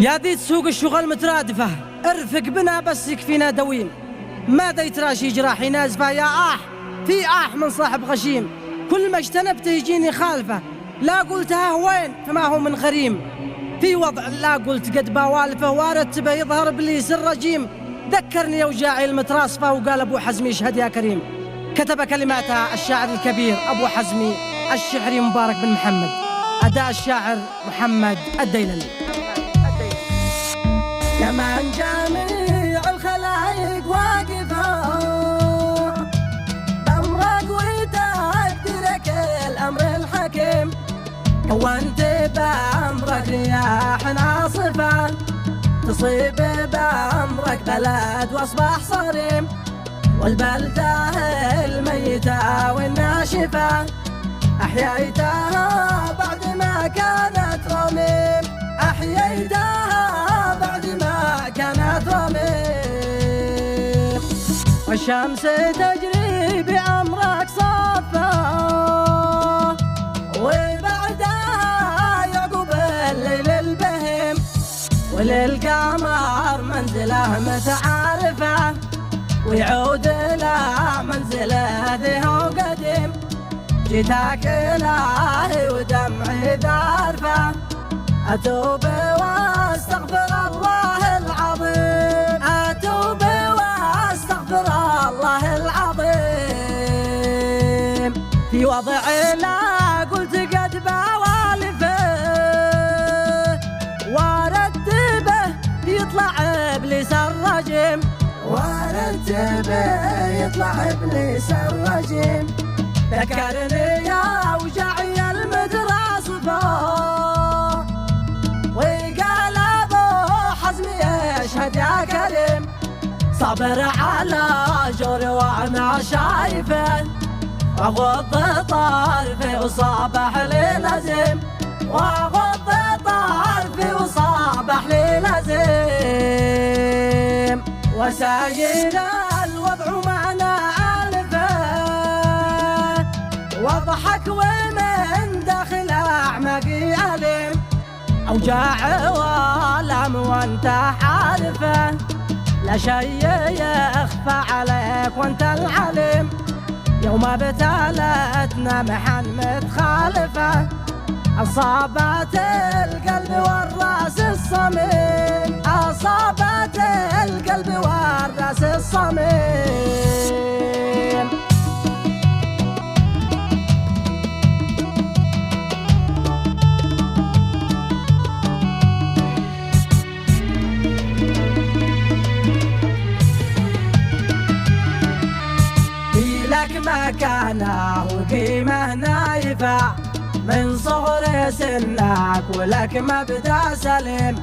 يا ذي تسوق الشغل مترادفة ارفق بنا بس يكفينا دويم. ماذا يتراشي جراحي نازفة يا في من صاحب غشيم. كل ما اجتنبته يجيني خالفة، لا قلتها وين فما هو من غريم. في وضع لا قلت قد بوالفه وارتبه يظهر ابليس الرجيم. ذكرني اوجاعي المتراصفة وقال ابو حزمي اشهد يا كريم. كتب كلماتها الشاعر الكبير ابو حزمي الشعري مبارك بن محمد، اداء الشاعر محمد الديلمي. كمان جميع الخلايق واقفة بأمرك وتقديرك الأمر الحكيم. كونت بأمرك رياح عاصفة تصيب بأمرك بلد واصبح صريم. والبلدة الميتة والناشفة أحييتها بعد ما كانت رميم. أحييتها بعد ما كانت رميم. والشمس تجري بأمرك صفا وبعدها يعقب الليل البهيم. وللقمر منزله متعارفة ويعود له منزله ذي هو قديم. جيتك إلهي ودمعي ذارفة أتوب واستغفر الله العظيم. أتوب واستغفر الله العظيم. في وضعي لا قلت قد بوالفه وارتبه يطلع ابليس الرجيم. وارتبه يطلع ابليس الرجيم. ذكرني يا وجعي المتراصفة وقال ابو حزمي اشهد يا كريم. صبر على جور وانا شايفه واغض طرفي وصابح لي لازم. واغض طرفي وصابح لي لازم. وساجد الوضع معنا واضحك ومن داخل اعماقي الم. اوجاع والام وانت حالفه لا شيء يخفى عليك وانت العليم. يوم ابتلتنا محن متخالفه اصابت القلب والراس الصميم. اصابت القلب والراس الصميم. لك مكانه وقيمه نايفة من صغر سنك ولك مبدأ سليم.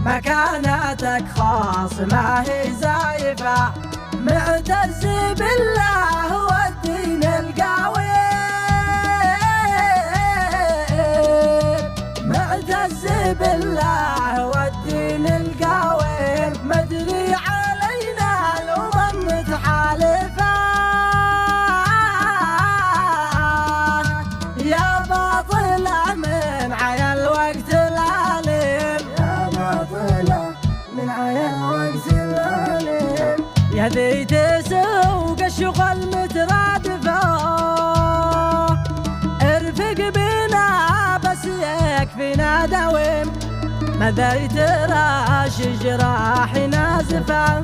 مكانتك خاص ما هي زايفة معتز بالله والدين القويم. معتز بالله والدين القويم. مدري علينا الأمم متحالفة من عيا الوقت الأليم. يا باطلة من عيا الوقت الأليم. يا ذي تسوق الشغل مترادفة ارفق بنا بس يكفينا دويم. ماذا يتراش جراحي نازفة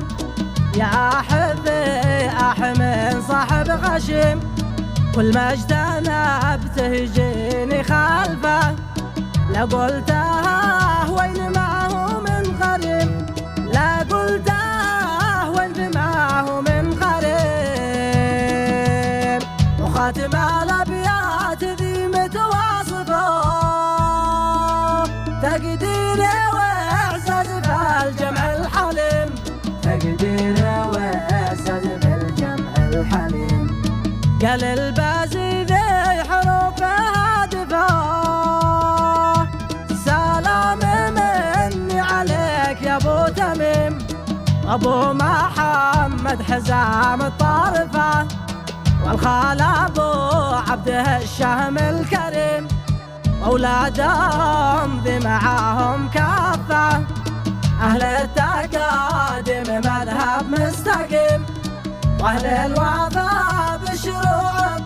يا حفي من صاحب غشيم. كل ما اجتنبته يجيني خالفه لا قلتها وين معه من غريم. لا قلتها وين معه من غريم. وخاتم الابيات ذي متواصفه تقديري واعزاز في الجمع الحليم. تقديري واعزاز في الجمع الحليم. قال البازي ذي حروف هادفة سلام مني عليك يا ابو تميم. ابو محمد حزام الطارفة والخال ابو عبده الشهم الكريم. اولادهم ذي اللي معاهم كافة، أهل التقادم مذهب مستقيم، وأهل الوفا بشروع